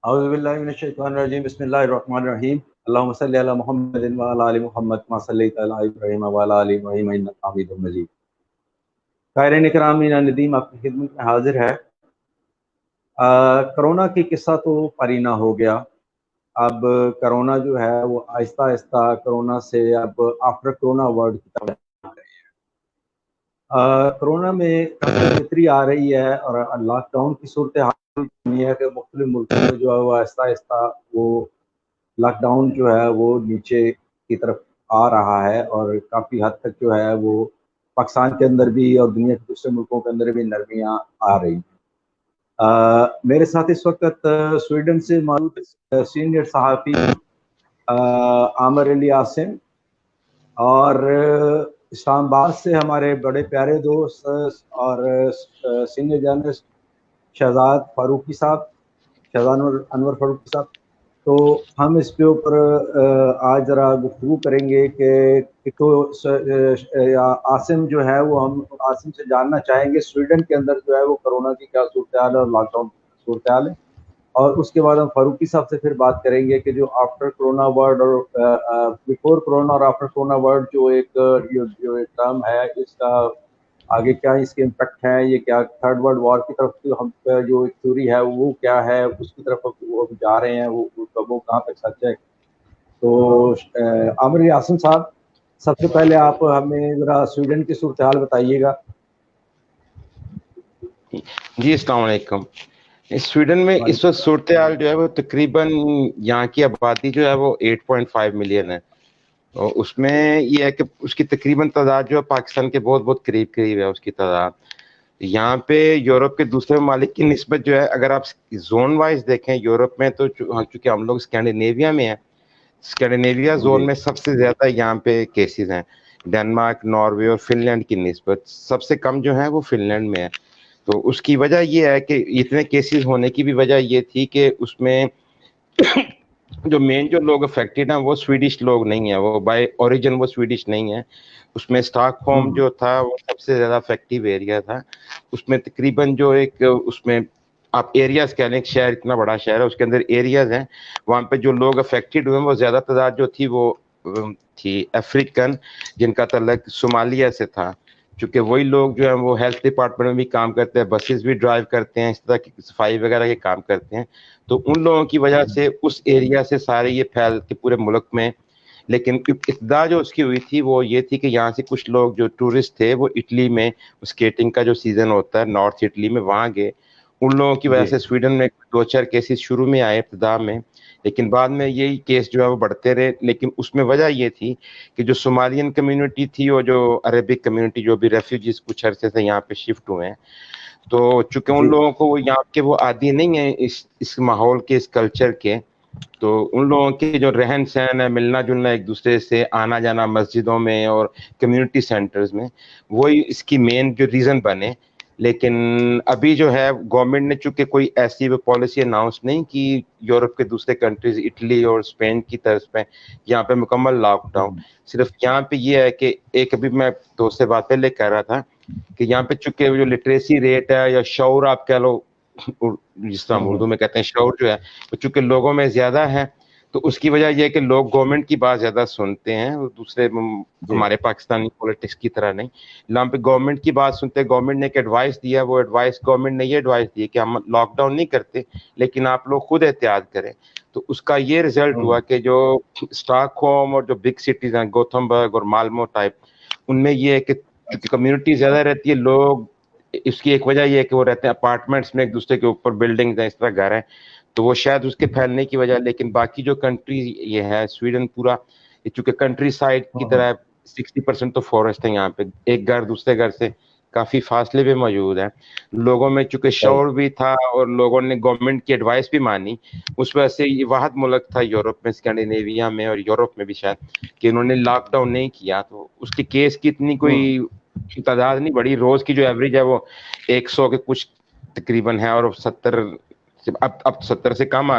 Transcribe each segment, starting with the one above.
اعوذ باللہ من الشیطان الرجیم بسم اللہ الرحمن الرحیم اللہم صلی علی محمد وعلی آل محمد کما صلیت علی ابراہیم وعلی آل ابراہیم انک حمید مجید۔ قائرین اکرام، ندیم آپ کی خدمت میں حاضر ہے۔ کرونا کی قصہ تو پرینہ ہو گیا۔ اب کرونا جو ہے وہ آہستہ آہستہ کرونا سے اب آفٹر کرونا ورڈ کی طرف کرونا میں بہتری آ رہی ہے اور لاک ڈاؤن کی صورتحال ہے کہ مختلف ملکوں میں جو ہے وہ آہستہ آہستہ وہ لاک ڈاؤن جو ہے وہ نیچے کی طرف آ رہا ہے اور کافی حد تک جو ہے وہ پاکستان کے اندر بھی اور دنیا کے دوسرے ملکوں کے اندر بھی نرمیاں آ رہی ہیں۔ میرے ساتھ اس وقت سویڈن سے موجود سینئر صحافی عامر علی عاصم اور اسلام آباد سے ہمارے بڑے پیارے دوست اور سینئر جرنلسٹ شہزاد فاروقی صاحب، شہزاد انور فاروقی صاحب۔ تو ہم اس کے اوپر آج ذرا گفتگو کریں گے کہ تو عاصم جو ہے وہ ہم عاصم سے جاننا چاہیں گے سویڈن کے اندر جو ہے وہ کرونا کی کیا صورتحال ہے اور لاک ڈاؤن کی صورتحال ہے، اور اس کے بعد ہم فاروقی صاحب سے پھر بات کریں گے کہ جو آفٹر کرونا ورلڈ اور بیفور کرونا اور آفٹر کرونا ورلڈ جو ایک ٹرم ہے، اس کا آگے کیا اس کے امپیکٹ ہے، یہ کیا تھرڈ ورلڈ وار کی طرف ہم جو ایک تھیوری ہے وہ کیا ہے، اس کی طرف وہ جا رہے ہیں، وہ کہاں تک سچ ہے۔ تو عامر عاصم صاحب، سب سے پہلے آپ ہمیں ذرا سویڈن کی صورتحال بتائیے گا۔ جی السلام علیکم۔ سویڈن میں اس وقت صورتحال جو ہے وہ تقریباً یہاں کی آبادی جو ہے وہ 8.5 ملین ہے، اور اس میں یہ ہے کہ اس کی تقریباً تعداد جو ہے پاکستان کے بہت بہت قریب قریب ہے اس کی تعداد۔ یہاں پہ یورپ کے دوسرے ممالک کی نسبت جو ہے اگر آپ زون وائز دیکھیں، یورپ میں تو چونکہ ہم لوگ اسکینڈینیویا میں ہیں، اسکینڈینیویا زون میں سب سے زیادہ یہاں پہ کیسز ہیں، ڈنمارک، ناروے اور فن لینڈ کی نسبت سب سے کم جو ہے وہ فن لینڈ میں ہے۔ تو اس کی وجہ یہ ہے کہ اتنے کیسز ہونے کی بھی وجہ یہ تھی کہ اس میں جو مین جو لوگ افیکٹڈ ہیں وہ سویڈش لوگ نہیں ہیں، وہ بائی اوریجن وہ سویڈش نہیں ہیں۔ اس میں اسٹاک ہوم جو تھا وہ سب سے زیادہ افیکٹیو ایریا تھا۔ اس میں تقریباً جو ایک اس میں آپ ایریاز کہہ لیں، شہر اتنا بڑا شہر ہے، اس کے اندر ایریاز ہیں، وہاں پہ جو لوگ افیکٹڈ ہوئے وہ زیادہ تعداد جو تھی وہ تھی افریقن، جن کا تعلق صومالیہ سے تھا، چونکہ وہی لوگ جو ہیں وہ ہیلتھ ڈپارٹمنٹ میں بھی کام کرتے ہیں، بسز بھی ڈرائیو کرتے ہیں، اس طرح کی صفائی وغیرہ کے کام کرتے ہیں۔ تو ان لوگوں کی وجہ سے اس ایریا سے سارے یہ پھیل کے پورے ملک میں، لیکن ابتدا جو اس کی ہوئی تھی وہ یہ تھی کہ یہاں سے کچھ لوگ جو ٹورسٹ تھے وہ اٹلی میں اسکیٹنگ کا جو سیزن ہوتا ہے نارتھ اٹلی میں وہاں گئے، ان لوگوں کی وجہ سے سویڈن میں 2-4 کیسز شروع میں آئے ابتدا میں، لیکن بعد میں یہی کیس جو ہے وہ بڑھتے رہے۔ لیکن اس میں وجہ یہ تھی کہ جو صومالین کمیونٹی تھی اور جو عربک کمیونٹی جو بھی ریفیوجیز کچھ عرصے سے یہاں پہ شفٹ ہوئے ہیں، تو چونکہ ان لوگوں کو وہ یہاں کے وہ عادی نہیں ہیں اس ماحول کے، اس کلچر کے، تو ان لوگوں کے جو رہن سہن ہے، ملنا جلنا ایک دوسرے سے، آنا جانا مسجدوں میں اور کمیونٹی سینٹرز میں، وہی اس کی مین جو ریزن بنے۔ لیکن ابھی جو ہے گورنمنٹ نے چونکہ کوئی ایسی پالیسی اناؤنس نہیں کی یورپ کے دوسرے کنٹریز اٹلی اور اسپین کی طرف پہ یہاں پہ مکمل لاک ڈاؤن، صرف یہاں پہ یہ ہے کہ ایک ابھی میں دوست سے بات پہلے کہہ رہا تھا کہ یہاں پہ چونکہ جو لٹریسی ریٹ ہے یا شعور آپ کہہ لو، جس طرح اردو میں کہتے ہیں شعور جو ہے، وہ چونکہ لوگوں میں زیادہ ہے، تو اس کی وجہ یہ ہے کہ لوگ گورنمنٹ کی بات زیادہ سنتے ہیں، دوسرے ہمارے پاکستانی پولیٹکس کی طرح نہیں، یہاں پہ گورنمنٹ کی بات سنتے ہیں۔ گورنمنٹ نے ایک ایڈوائس دیا، وہ ایڈوائس گورنمنٹ نے یہ ایڈوائس دی کہ ہم لاک ڈاؤن نہیں کرتے لیکن آپ لوگ خود احتیاط کریں۔ تو اس کا یہ رزلٹ ہوا کہ جو اسٹاک ہوم اور جو بگ سٹیز ہیں گوتھمبرگ اور مالمو ٹائپ، ان میں یہ ہے کہ چونکہ کمیونٹی زیادہ رہتی ہے، لوگ اس کی ایک وجہ یہ ہے کہ وہ رہتے ہیں اپارٹمنٹس میں، ایک دوسرے کے اوپر بلڈنگز ہیں، اس طرح گھر ہیں، تو وہ شاید اس کے پھیلنے کی وجہ۔ لیکن باقی جو کنٹری یہ ہے سویڈن پورا چونکہ کنٹری سائڈ کی طرح 60% تو فورسٹ ہے، یہاں پہ ایک گھر دوسرے گھر سے کافی فاصلے پہ موجود ہے۔ لوگوں میں چونکہ شعور بھی تھا اور لوگوں نے گورنمنٹ کی ایڈوائس بھی مانی، اس وجہ سے یہ واحد ملک تھا یورپ میں، اسکینڈینیویا میں اور یورپ میں بھی شاید، کہ انہوں نے لاک ڈاؤن نہیں کیا۔ تو اس کے کیس کی اتنی کوئی تعداد نہیں بڑی، روز کی جو ایوریج ہے وہ 100 کے کچھ تقریباً ہے، اور 70 اب 70 سے کم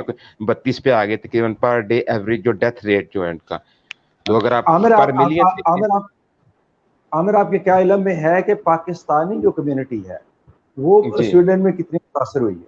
32 پہ آگے تقریباً پر ڈے ایوریج جو ڈیتھ ریٹ جو ہے ان کا۔ تو اگر آپ پر ملین عامر آپ کے کیا علم میں ہے کہ پاکستانی جو کمیونٹی ہے وہ سویڈن میں کتنی متاثر ہوئی ہے؟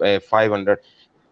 500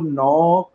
9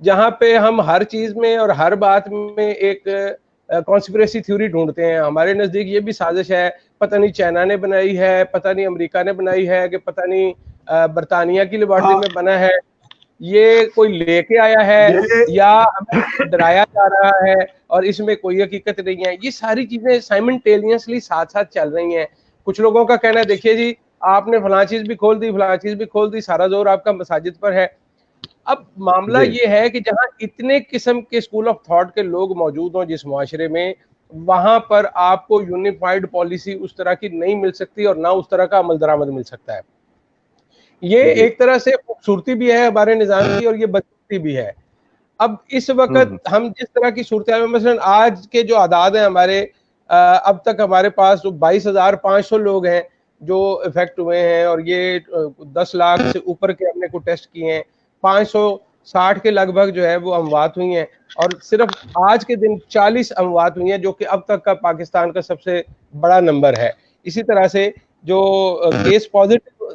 جہاں پہ ہم ہر چیز میں اور ہر بات میں ایک کانسپریسی تھیوری ڈھونڈتے ہیں. ہمارے نزدیک یہ بھی سازش ہے, پتہ نہیں چائنا نے بنائی ہے, پتہ نہیں امریکہ نے بنائی ہے, کہ پتہ نہیں برطانیہ کی لیبارٹری میں بنا ہے, یہ کوئی لے کے آیا ہے, یا ہمیں ڈرایا جا رہا ہے اور اس میں کوئی حقیقت نہیں ہے. یہ ساری چیزیں سائمنٹیلینسلی ساتھ ساتھ چل رہی ہیں. کچھ لوگوں کا کہنا ہے دیکھیے جی آپ نے فلاں چیز بھی کھول دی, فلاں چیز بھی کھول دی, سارا زور آپ کا مساجد پر ہے. اب معاملہ یہ ہے کہ جہاں اتنے قسم کے اسکول آف تھاٹ کے لوگ موجود ہوں جس معاشرے میں, وہاں پر آپ کو یونیفائڈ پالیسی اس طرح کی نہیں مل سکتی اور نہ اس طرح کا عمل درآمد مل سکتا ہے. یہ ایک طرح سے خوبصورتی بھی ہے ہمارے نظام کی اور یہ بدصورتی بھی ہے. اب اس وقت ہم جس طرح کی صورتحال میں مثلا آج کے جو اعداد ہیں ہمارے, اب تک ہمارے پاس 22,500 لوگ ہیں جو افیکٹ ہوئے ہیں, اور یہ 10 لاکھ سے اوپر کے ہم نے کو ٹیسٹ کیے ہیں, 560 کے لگ بھگ جو ہے وہ اموات ہوئی ہیں, اور صرف آج کے دن 40 اموات ہوئی ہیں, جو کہ اب تک کا پاکستان کا سب سے بڑا نمبر ہے. اسی طرح سے جو کیس پازیٹیو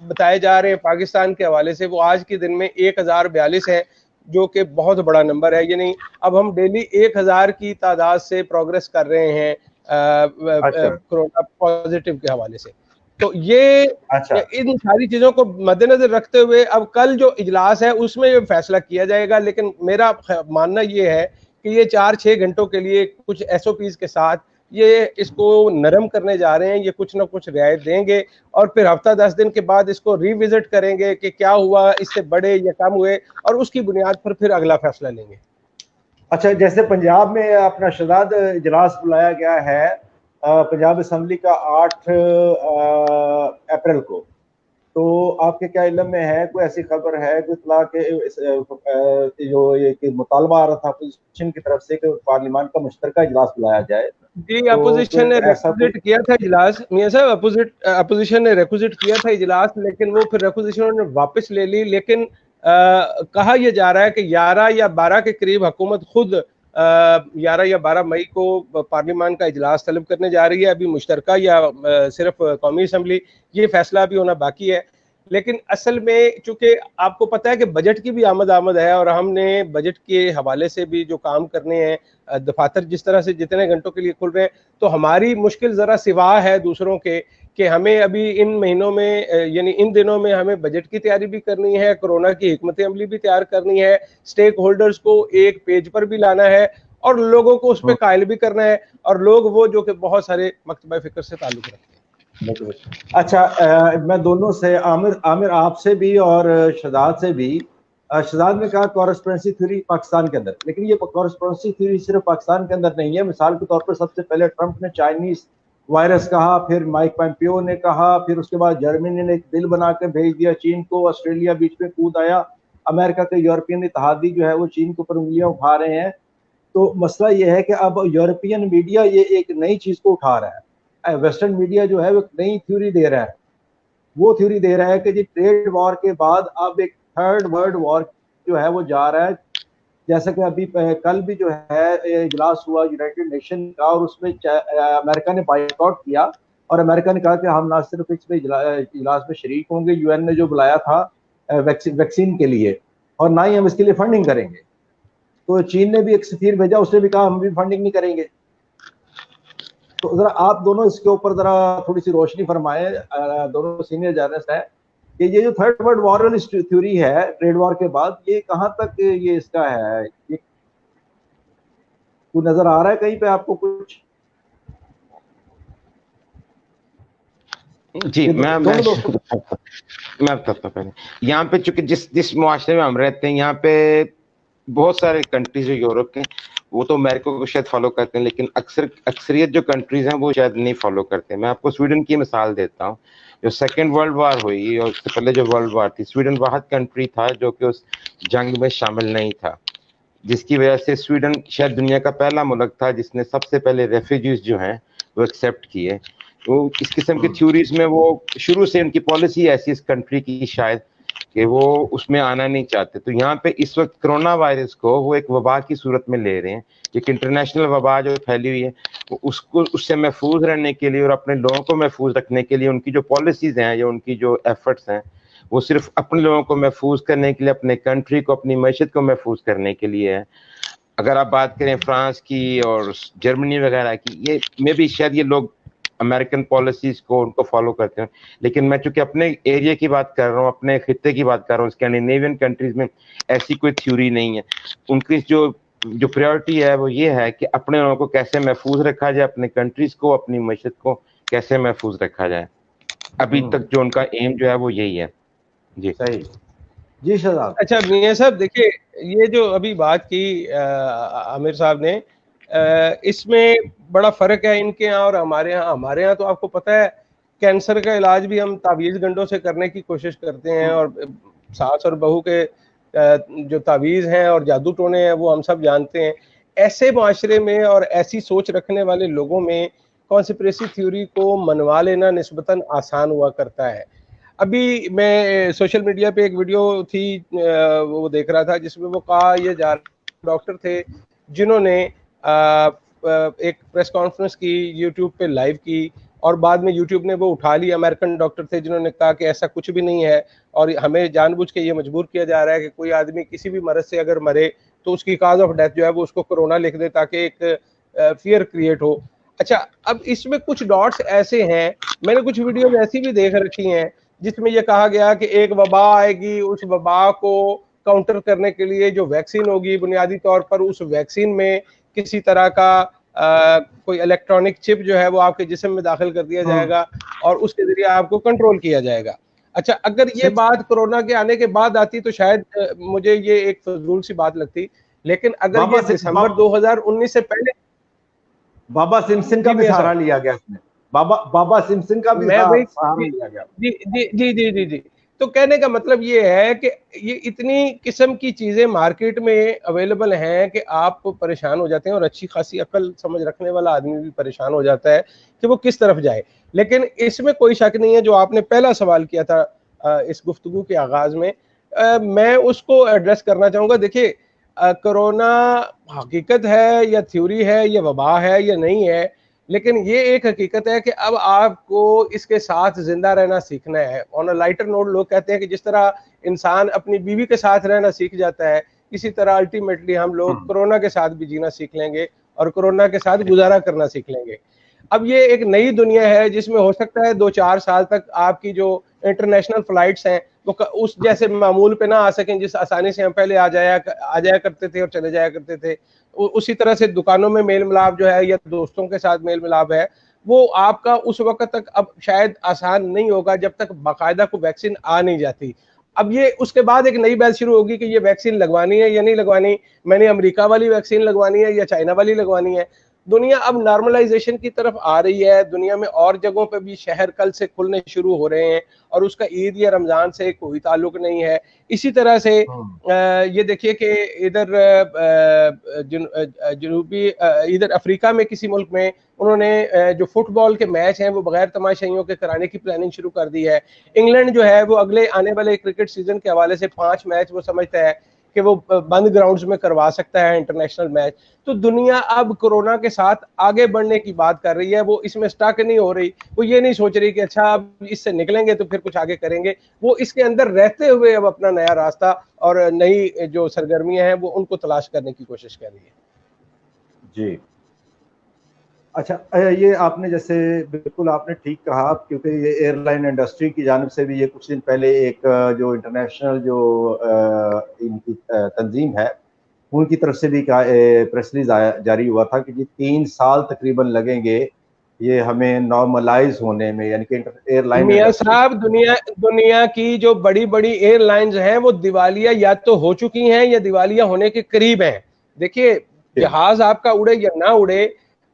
بتائے جا رہے ہیں پاکستان کے حوالے سے, وہ آج کے دن میں 1042 ہے, جو کہ بہت بڑا نمبر ہے. یعنی اب ہم ڈیلی 1000 کی تعداد سے پروگریس کر رہے ہیں کرونا پازیٹیو کے حوالے سے. تو یہ ان ساری چیزوں کو مد نظر رکھتے ہوئے اب کل جو اجلاس ہے اس میں یہ فیصلہ کیا جائے گا. لیکن میرا ماننا یہ ہے کہ یہ 4-6 گھنٹوں کے لیے کچھ ایس او پیز کے ساتھ یہ اس کو نرم کرنے جا رہے ہیں. یہ کچھ نہ کچھ رعایت دیں گے اور پھر ہفتہ 10 دن کے بعد اس کو ری وزٹ کریں گے کہ کیا ہوا, اس سے بڑے یا کم ہوئے, اور اس کی بنیاد پر پھر اگلا فیصلہ لیں گے. اچھا, جیسے پنجاب میں اپنا شداد اجلاس بلایا گیا ہے پنجاب اسمبلی کا 8 اپریل کو, تو آپ کے کیا علم میں ہے, کوئی ایسی خبر ہے کوئی اطلاع کہ جو یہ مطالبہ آ رہا تھا اپوزیشن کی طرف سے کہ پارلیمان کا مشترکہ اجلاس بلایا جائے؟ جی اپوزیشن نے ریکوزٹ کیا تھا اجلاس, میاں صاحب اپوزیشن نے ریکوزٹ کیا تھا اجلاس, لیکن وہ پھر ریکوزیشن نے واپس لے لی. لیکن کہا یہ جا رہا ہے کہ 11 یا 12 کے قریب حکومت خود 11 یا 12 مئی کو پارلیمان کا اجلاس طلب کرنے جا رہی ہے. ابھی مشترکہ یا صرف قومی اسمبلی, یہ فیصلہ بھی ہونا باقی ہے. لیکن اصل میں چونکہ آپ کو پتہ ہے کہ بجٹ کی بھی آمد ہے, اور ہم نے بجٹ کے حوالے سے بھی جو کام کرنے ہیں, دفاتر جس طرح سے جتنے گھنٹوں کے لیے کھل رہے ہیں, تو ہماری مشکل ذرا سوا ہے دوسروں کے کہ ہمیں ابھی ان مہینوں میں یعنی ان دنوں میں ہمیں بجٹ کی تیاری بھی کرنی ہے, کرونا کی حکمت عملی بھی تیار کرنی ہے, سٹیک ہولڈرز کو ایک پیج پر بھی لانا ہے, اور لوگوں کو اس پہ قائل بھی کرنا ہے, اور لوگ وہ جو کہ بہت سارے مکتبہ فکر سے تعلق رکھتے ہیں. اچھا, میں دونوں سے عامر آپ سے بھی اور شہزاد سے بھی, شہزاد نے کہا کورسپونڈنسی تھیوری پاکستان کے اندر, لیکن یہ کورسپونڈنسی تھیوری صرف پاکستان کے اندر نہیں ہے. مثال کے طور پر سب سے پہلے ٹرمپ نے چائنیز وائرس کہا, پھر مائک پومپیو نے کہا, پھر اس کے بعد جرمنی نے ایک بل بنا کے بھیج دیا چین کو, آسٹریلیا بیچ میں کود آیا, امریکہ کے یورپین اتحادی جو ہے وہ چین کے اوپر انگلیاں اٹھا رہے ہیں. تو مسئلہ یہ ہے کہ اب یورپین میڈیا یہ ایک نئی چیز کو اٹھا رہا ہے, ویسٹرن میڈیا جو ہے وہ نئی تھیوری دے رہا ہے. وہ تھیوری دے رہا ہے کہ جی ٹریڈ وار کے بعد اب ایک تھرڈ ورلڈ وار جو ہے وہ جا رہا ہے. جیسا کہ ابھی کل بھی جو ہے اجلاس ہوا یونائٹڈ نیشن کا, اور اس میں امریکہ نے بائیک آؤٹ کیا, اور امریکہ نے کہا کہ ہم نہ صرف اس میں اجلاس میں شریک ہوں گے, UN نے جو بلایا تھا ویکسین کے لیے, اور نہ ہی ہم اس کے لیے فنڈنگ کریں گے. تو چین نے بھی ایک سفیر بھیجا, اس نے بھی کہا ہم بھی فنڈنگ نہیں کریں گے. تو ذرا آپ دونوں اس کے اوپر ذرا تھوڑی سی روشنی فرمائیں, دونوں سینئر جرنلسٹ ہیں, کہ یہ جو تھرڈ ورلڈ وار والی تھیوری ہے ٹریڈ وار کے بعد, یہ کہاں تک یہ اس کا ہے, یہ کوئی نظر آ رہا ہے کہیں پہ آپ کو کچھ؟ جی میں بتاتا ہوں. پہلے یہاں پہ چونکہ جس معاشرے میں ہم رہتے ہیں, یہاں پہ بہت سارے کنٹریز جو یورپ کے, وہ تو امریکہ کو شاید فالو کرتے ہیں, لیکن اکثریت جو کنٹریز ہیں وہ شاید نہیں فالو کرتے. میں آپ کو سویڈن کی مثال دیتا ہوں. جو سیکنڈ ورلڈ وار ہوئی اور اس سے پہلے جو ورلڈ وار تھی, سویڈن واحد کنٹری تھا جو کہ اس جنگ میں شامل نہیں تھا, جس کی وجہ سے سویڈن شاید دنیا کا پہلا ملک تھا جس نے سب سے پہلے ریفیوجیز جو ہیں وہ ایکسیپٹ کیے. وہ اس قسم کی تھیوریز میں وہ شروع سے ان کی پالیسی ایسی اس کنٹری کی شاید کہ وہ اس میں آنا نہیں چاہتے. تو یہاں پہ اس وقت کرونا وائرس کو وہ ایک وبا کی صورت میں لے رہے ہیں, ایک انٹرنیشنل وبا جو پھیلی ہوئی ہے, اس سے محفوظ رہنے کے لیے اور اپنے لوگوں کو محفوظ رکھنے کے لیے ان کی جو پالیسیز ہیں یا ان کی جو ایفرٹس ہیں وہ صرف اپنے لوگوں کو محفوظ کرنے کے لیے, اپنے کنٹری کو, اپنی معیشت کو محفوظ کرنے کے لیے ہے. اگر آپ بات کریں فرانس کی اور جرمنی وغیرہ کی, یہ میں بھی شاید یہ لوگ امریکن پالیسیز کو ان کو فالو کرتے ہیں, لیکن میں چونکہ اپنے ایریا کی بات کر رہا ہوں, اپنے خطے کی بات کر رہا ہوں, اسکینڈینیوین کنٹریز میں ایسی کوئی تھیوری نہیں ہے. ان کی جو پریورٹی ہے وہ یہ ہے کہ اپنے لوگوں کو کیسے محفوظ رکھا جائے, اپنے کنٹریز کو, اپنی معیشت کو کیسے محفوظ رکھا جائے. ابھی تک جو ان کا ایم جو ہے وہ یہی ہے. جی صحیح. جی شہزاد. اچھا میاں صاحب دیکھیے, یہ جو ابھی بات کی عامر صاحب نے, اس میں بڑا فرق ہے ان کے یہاں اور ہمارے یہاں. ہمارے یہاں تو آپ کو پتہ ہے کینسر کا علاج بھی ہم تعویذ گنڈوں سے کرنے کی کوشش کرتے ہیں, اور ساس اور بہو کے جو تعویذ ہیں اور جادو ٹونے ہیں وہ ہم سب جانتے ہیں. ایسے معاشرے میں اور ایسی سوچ رکھنے والے لوگوں میں کانسپریسی تھیوری کو منوا لینا نسبتاً آسان ہوا کرتا ہے. ابھی میں سوشل میڈیا پہ ایک ویڈیو تھی وہ دیکھ رہا تھا جس میں وہ کہا یہ جا ڈاکٹر تھے جنہوں نے ایک پریس کانفرنس کی یوٹیوب پہ لائیو کی, اور بعد میں یوٹیوب نے وہ اٹھا لی. امریکن ڈاکٹر تھے جنہوں نے کہا کہ ایسا کچھ بھی نہیں ہے, اور ہمیں جان بوجھ کے یہ مجبور کیا جا رہا ہے کہ کوئی آدمی کسی بھی مرض سے اگر مرے تو اس کی کاز آف ڈیتھ جو ہے وہ اس کو کورونا لکھ دے تاکہ ایک فیئر کریٹ ہو. اچھا اب اس میں کچھ ڈاٹس ایسے ہیں, میں نے کچھ ویڈیوز ایسی بھی دیکھ رکھی ہیں جس میں یہ کہا گیا کہ ایک وبا آئے گی, اس وبا کو کاؤنٹر کرنے کے لیے جو ویکسین ہوگی بنیادی طور پر اس ویکسین میں کسی طرح کا کوئی الیکٹرانک چپ جو ہے وہ آپ کے جسم میں داخل کر دیا جائے گا اور اس کے ذریعے آپ کو کنٹرول کیا جائے گا. اچھا اگر یہ بات کورونا کے آنے کے بعد آتی تو شاید مجھے یہ ایک فضول سی بات لگتی, لیکن اگر یہ دسمبر 2019 سے پہلے بابا سمسن کا بھی سہارا لیا گیا اس میں, بابا سمسن کا بھی سہارا لیا گیا. جی جی جی جی. تو کہنے کا مطلب یہ ہے کہ یہ اتنی قسم کی چیزیں مارکیٹ میں اویلیبل ہیں کہ آپ پریشان ہو جاتے ہیں, اور اچھی خاصی عقل سمجھ رکھنے والا آدمی بھی پریشان ہو جاتا ہے کہ وہ کس طرف جائے. لیکن اس میں کوئی شک نہیں ہے, جو آپ نے پہلا سوال کیا تھا اس گفتگو کے آغاز میں, میں اس کو ایڈریس کرنا چاہوں گا. دیکھیے کرونا حقیقت ہے یا تھیوری ہے, یا وبا ہے یا نہیں ہے, لیکن یہ ایک حقیقت ہے کہ اب آپ کو اس کے ساتھ زندہ رہنا سیکھنا ہے. آن اے لائٹر نوٹ لوگ کہتے ہیں کہ جس طرح انسان اپنی بیوی کے ساتھ رہنا سیکھ جاتا ہے, اسی طرح الٹیمیٹلی ہم لوگ کرونا کے ساتھ بھی جینا سیکھ لیں گے اور کرونا کے ساتھ گزارا کرنا سیکھ لیں گے. اب یہ ایک نئی دنیا ہے جس میں ہو سکتا ہے 2-4 سال تک آپ کی جو انٹرنیشنل فلائٹس ہیں وہ اس جیسے معمول پہ نہ آ سکیں جس آسانی سے ہم پہلے آ جایا کرتے تھے اور چلے جایا کرتے تھے. اسی طرح سے دکانوں میں میل ملاپ جو ہے یا دوستوں کے ساتھ میل ملاپ ہے وہ آپ کا اس وقت تک اب شاید آسان نہیں ہوگا جب تک باقاعدہ کو ویکسین آ نہیں جاتی. اب یہ اس کے بعد ایک نئی بحث شروع ہوگی کہ یہ ویکسین لگوانی ہے یا نہیں لگوانی, میں نے امریکہ والی ویکسین لگوانی ہے یا چائنا والی لگوانی ہے. دنیا اب نارملائزیشن کی طرف آ رہی ہے. دنیا میں اور جگہوں پہ بھی شہر کل سے کھلنے شروع ہو رہے ہیں اور اس کا عید یا رمضان سے کوئی تعلق نہیں ہے. اسی طرح سے یہ دیکھیے کہ ادھر جنوبی ادھر افریقہ میں کسی ملک میں انہوں نے جو فٹ بال کے میچ ہیں وہ بغیر تماشائیوں کے کرانے کی پلاننگ شروع کر دی ہے. انگلینڈ جو ہے وہ اگلے آنے والے کرکٹ سیزن کے حوالے سے 5 میچ وہ سمجھتا ہے کہ وہ بند گراؤنڈز میں کروا سکتا ہے انٹرنیشنل میچ. تو دنیا اب کورونا کے ساتھ آگے بڑھنے کی بات کر رہی ہے, وہ اس میں سٹاک نہیں ہو رہی. وہ یہ نہیں سوچ رہی کہ اچھا اب اس سے نکلیں گے تو پھر کچھ آگے کریں گے. وہ اس کے اندر رہتے ہوئے اب اپنا نیا راستہ اور نئی جو سرگرمیاں ہیں وہ ان کو تلاش کرنے کی کوشش کر رہی ہے. جی اچھا, یہ آپ نے جیسے بالکل آپ نے ٹھیک کہا, کیونکہ یہ ایئر لائن انڈسٹری کی جانب سے بھی یہ کچھ دن پہلے ایک جو انٹرنیشنل جو ان کی تنظیم ہے ان کی طرف سے بھی پریس ریلیز جاری ہوا تھا کہ 3 سال تقریباً لگیں گے یہ ہمیں نارملائز ہونے میں, یعنی کہ ایئر لائن. میاں صاحب دنیا کی جو بڑی بڑی ایئر لائنز ہیں وہ دیوالیہ یا تو ہو چکی ہیں یا دیوالیہ ہونے کے قریب ہیں. دیکھیے جہاز آپ کا اڑے یا نہ اڑے,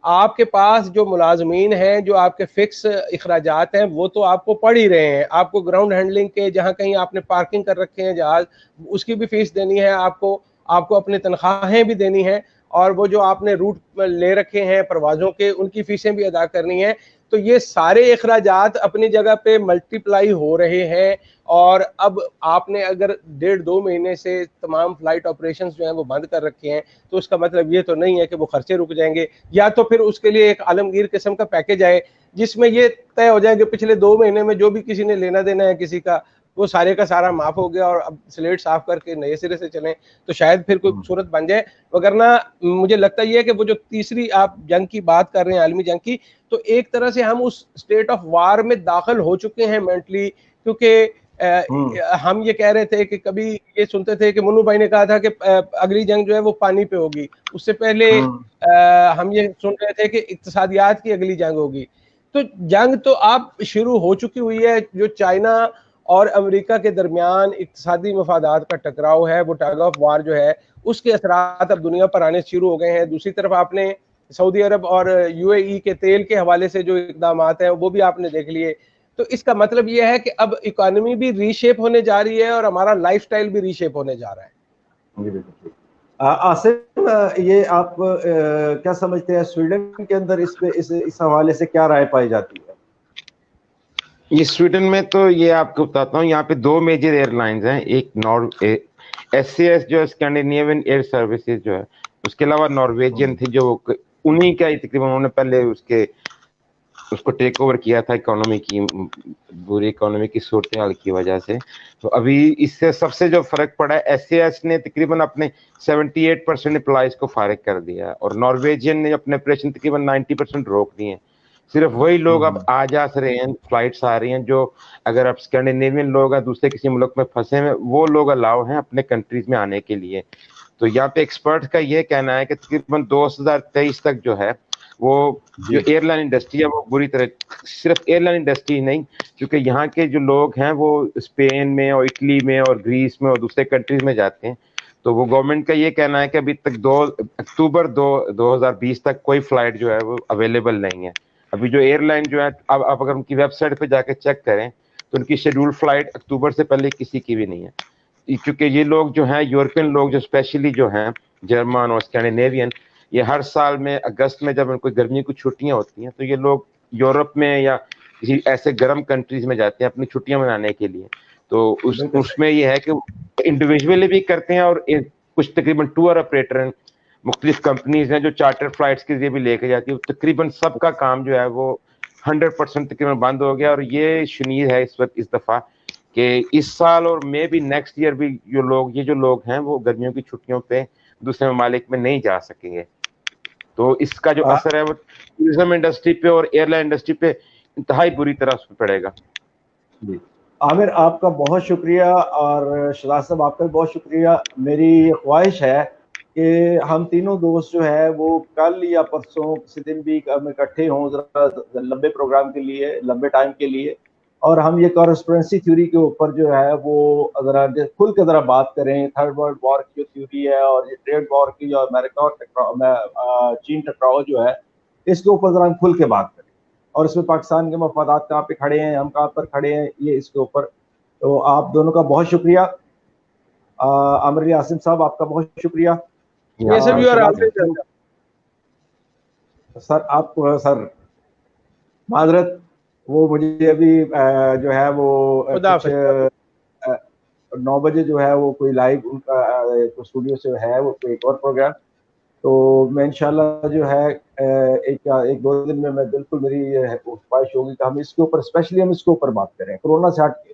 آپ کے پاس جو ملازمین ہیں جو آپ کے فکس اخراجات ہیں وہ تو آپ کو پڑ ہی رہے ہیں. آپ کو گراؤنڈ ہینڈلنگ کے جہاں کہیں آپ نے پارکنگ کر رکھے ہیں جہاز اس کی بھی فیس دینی ہے, آپ کو اپنے تنخواہیں بھی دینی ہیں, اور وہ جو آپ نے روٹ لے رکھے ہیں پروازوں کے ان کی فیسیں بھی ادا کرنی ہیں. تو یہ سارے اخراجات اپنی جگہ پہ ملٹی پلائی ہو رہے ہیں, اور اب آپ نے اگر 1.5-2 مہینے سے تمام فلائٹ آپریشنز جو ہیں وہ بند کر رکھے ہیں تو اس کا مطلب یہ تو نہیں ہے کہ وہ خرچے رک جائیں گے, یا تو پھر اس کے لیے ایک عالمگیر قسم کا پیکیج آئے جس میں یہ طے ہو جائے کہ پچھلے 2 مہینے میں جو بھی کسی نے لینا دینا ہے کسی کا وہ سارے کا سارا معاف ہو گیا اور اب سلیٹ صاف کر کے نئے سرے سے چلیں تو شاید پھر کوئی صورت بن جائے. وگرنہ مجھے لگتا یہ ہے کہ وہ جو تیسری آپ جنگ کی بات کر رہے ہیں عالمی جنگ کی, تو ایک طرح سے ہم اس اسٹیٹ آف وار میں داخل ہو چکے ہیں مینٹلی, کیونکہ ہم یہ کہہ رہے تھے کہ کبھی یہ سنتے تھے کہ منو بھائی نے کہا تھا کہ اگلی جنگ جو ہے وہ پانی پہ ہوگی, اس سے پہلے ہم یہ سن رہے تھے کہ اقتصادیات کی اگلی جنگ ہوگی. تو جنگ تو اب شروع ہو چکی ہوئی ہے. جو چائنا اور امریکہ کے درمیان اقتصادی مفادات کا ٹکراؤ ہے, وہ ٹگ آف وار جو ہے, اس کے اثرات اب دنیا پر آنے شروع ہو گئے ہیں. دوسری طرف آپ نے سعودی عرب اور یو اے ای کے تیل کے حوالے سے جو اقدامات ہیں وہ بھی آپ نے دیکھ لیے. تو اس کا مطلب یہ ہے کہ اب اکانومی بھی ری شیپ ہونے جا رہی ہے اور ہمارا لائف سٹائل بھی ری شیپ ہونے جا رہا ہے. جی بالکل. آصف, یہ آپ کیا سمجھتے ہیں سویڈن کے اندر اس پہ اس حوالے سے کیا رائے پائی جاتی ہے؟ یہ سویڈن میں تو یہ آپ کو بتاتا ہوں, یہاں پہ 2 میجر ایئر لائنز ہیں. ایک ایس سی ایس جو اسکینڈینیوین ایئر سروسز جو ہے, اس کے علاوہ نارویجین تھی جو انہی کا تقریباً انہوں نے پہلے اس کو ٹیک اوور کیا تھا بری اکانومی کی صورتحال کی وجہ سے. تو ابھی اس سے سب سے جو فرق پڑا ہے, ایس سی ایس نے تقریباً اپنے 78% امپلائیز کو فارغ کر دیا, اور نارویجین نے اپنے آپریشن تقریباً 90% روک دیے ہیں. صرف وہی لوگ اب آ جا رہے ہیں, فلائٹس آ رہی ہیں, جو اگر اب اسکینڈینیوین لوگ ہیں دوسرے کسی ملک میں پھنسے ہیں, وہ لوگ الاؤ ہیں اپنے کنٹریز میں آنے کے لیے. تو یہاں پہ ایکسپرٹ کا یہ کہنا ہے کہ تقریباً 2023 تک جو ہے وہ جو ایئر لائن انڈسٹری ہے وہ بری طرح, صرف ایئر لائن انڈسٹری نہیں, کیونکہ یہاں کے جو لوگ ہیں وہ اسپین میں اور اٹلی میں اور گریس میں اور دوسرے کنٹریز میں جاتے ہیں. تو وہ گورنمنٹ کا یہ کہنا ہے کہ ابھی تک 2 اکتوبر 2020 تک کوئی فلائٹ جو ہے وہ اویلیبل نہیں ہے. ابھی جو ایئر لائن جو ہے, اب اگر ان کی ویب سائٹ پہ جا کے چیک کریں تو ان کی شیڈول فلائٹ اکتوبر سے پہلے کسی کی بھی نہیں ہے. کیونکہ یہ لوگ جو ہیں یورپین لوگ جو اسپیشلی جو ہیں جرمن اور اسکینڈینیوین, یہ ہر سال میں اگست میں جب ان کو گرمی کی چھٹیاں ہوتی ہیں تو یہ لوگ یورپ میں یا کسی ایسے گرم کنٹریز میں جاتے ہیں اپنی چھٹیاں منانے کے لیے. تو اس میں یہ ہے کہ انڈیویجولی بھی کرتے ہیں, اور کچھ تقریباً ٹور آپریٹر ہیں, مختلف کمپنیز ہیں جو چارٹر فلائٹس کے ذریعے بھی لے کے جاتی ہے. تقریباً سب کا کام جو ہے وہ 100% تقریباً بند ہو گیا. اور یہ شنید ہے اس وقت اس دفعہ کہ اس سال اور میں بھی نیکسٹ ایئر بھی یہ جو لوگ ہیں وہ گرمیوں کی چھٹیوں پہ دوسرے ممالک میں نہیں جا سکیں گے. تو اس کا جو اثر ہے وہ ٹورزم انڈسٹری پہ اور ایئر لائن انڈسٹری پہ انتہائی بری طرح اس پہ پڑے گا. جی عامر, آپ کا بہت شکریہ, اور شہزاد صاحب آپ کا بھی بہت شکریہ. میری خواہش ہے کہ ہم تینوں دوست جو ہے وہ کل یا پرسوں کسی دن بھی ہم اکٹھے ہوں ذرا لمبے پروگرام کے لیے, لمبے ٹائم کے لیے, اور ہم یہ کارسپرنسی تھیوری کے اوپر جو ہے وہ ذرا کھل کے ذرا بات کریں. تھرڈ ورلڈ وار کی جو تھیوری ہے اور یہ ٹریڈ وار کی جو امریکہ اور چین ٹکراؤ جو ہے, اس کے اوپر ذرا ہم کھل کے بات کریں, اور اس میں پاکستان کے مفادات کہاں پہ کھڑے ہیں, ہم کہاں پر کھڑے ہیں, یہ اس کے اوپر. تو آپ دونوں کا بہت شکریہ. عامر علی عاصم صاحب آپ کا بہت شکریہ. سر آپ کو سر معذرت, وہ مجھے ابھی جو ہے وہ 9 بجے جو ہے وہ کوئی لائیو ان کا اسٹوڈیو سے ہے وہ کوئی ایک اور پروگرام, تو میں انشاءاللہ جو ہے ایک 2 دن میں بالکل میری خواہش ہوگی کہ ہم اس کے اوپر اسپیشلی ہم اس کے اوپر بات کریں, کورونا سے ہٹ کے,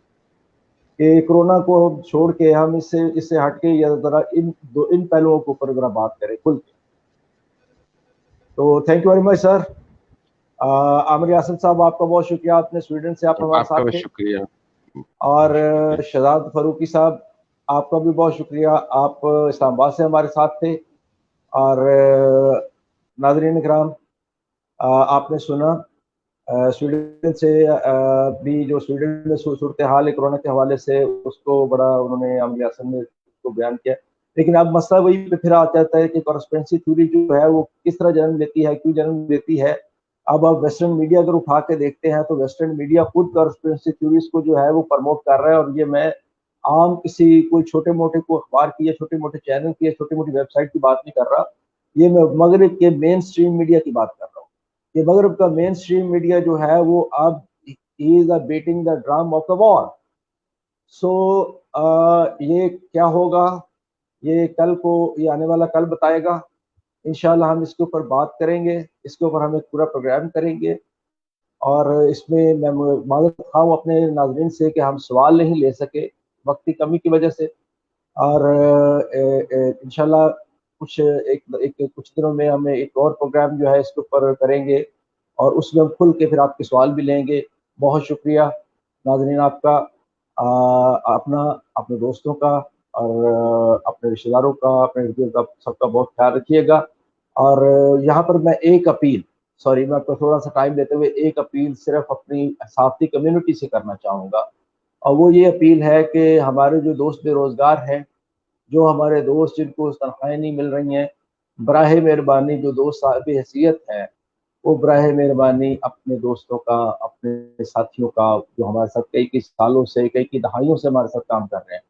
کہ کورونا کو چھوڑ کے ہم اس سے ہٹ کے یا ذرا ان پہلوؤں کے اوپر ذرا بات کریں کھل کے. تو تھینک یو ویری مچ سر. عامر عاصم صاحب آپ کا بہت شکریہ, آپ نے سویڈن سے آپ ہمارے ساتھ تھے. شکریہ. اور شہزاد فاروقی صاحب آپ کا بھی بہت شکریہ, آپ اسلام آباد سے ہمارے ساتھ تھے. اور ناظرین اکرام, آپ نے سنا سویڈن سے بھی جو سویڈن میں صورتحال کورونا کے حوالے سے اس کو بڑا انہوں نے عامر عاصم نے اس کو بیان کیا. لیکن اب مسئلہ وہی پہ پھر آ جاتا ہے کہ کارسپرنسی تھیوری جو ہے وہ کس طرح جنم لیتی ہے, کیوں جنم لیتی ہے. اب آپ ویسٹرن میڈیا اگر اٹھا کے دیکھتے ہیں تو ویسٹرن میڈیا خود کارسپرنسی تھیوریز کو جو ہے وہ پروموٹ کر رہا ہے. اور یہ میں عام کسی کوئی چھوٹے موٹے کو اخبار کی یا چھوٹے موٹے چینل کی یا چھوٹی موٹی ویب سائٹ کی بات نہیں کر رہا, یہ میں مغرب کے مین سٹریم میڈیا کی بات کر رہا ہوں. یہ مغرب کا مین سٹریم میڈیا جو ہے وہ اب is beating the drum of the war. سو یہ کیا ہوگا یہ کل کو, یہ آنے والا کل بتائے گا. انشاءاللہ ہم اس کے اوپر بات کریں گے, اس کے اوپر ہم ایک پورا پروگرام کریں گے. اور اس میں میں معذرت خواہ ہوں اپنے ناظرین سے کہ ہم سوال نہیں لے سکے وقت کی کمی کی وجہ سے، اور انشاءاللہ کچھ دنوں میں ہمیں ایک اور پروگرام جو ہے اس کے اوپر کریں گے، اور اس میں ہم کھل کے پھر آپ کے سوال بھی لیں گے۔ بہت شکریہ ناظرین آپ کا، اپنے دوستوں کا اور اپنے رشتہ داروں کا، اپنے ارد گرد کا سب کا بہت خیال رکھیے گا۔ اور یہاں پر میں ایک اپیل، سوری میں آپ کو تھوڑا سا ٹائم دیتے ہوئے ایک اپیل صرف اپنی صحافتی کمیونٹی سے کرنا چاہوں گا، اور وہ یہ اپیل ہے کہ ہمارے جو دوست بے روزگار ہیں، جو ہمارے دوست جن کو تنخواہیں نہیں مل رہی ہیں، براہ مہربانی جو دوست صاحب حیثیت ہیں وہ براہ مہربانی اپنے دوستوں کا، اپنے ساتھیوں کا جو ہمارے ساتھ کئی سالوں سے، کئی دہائیوں سے ہمارے ساتھ کام کر رہے ہیں،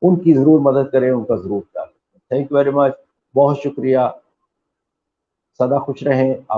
ان کی ضرور مدد کریں، ان کا ضرور خیال رکھیں۔ تھینک یو ویری مچ، بہت شکریہ، سدا خوش رہیں آپ۔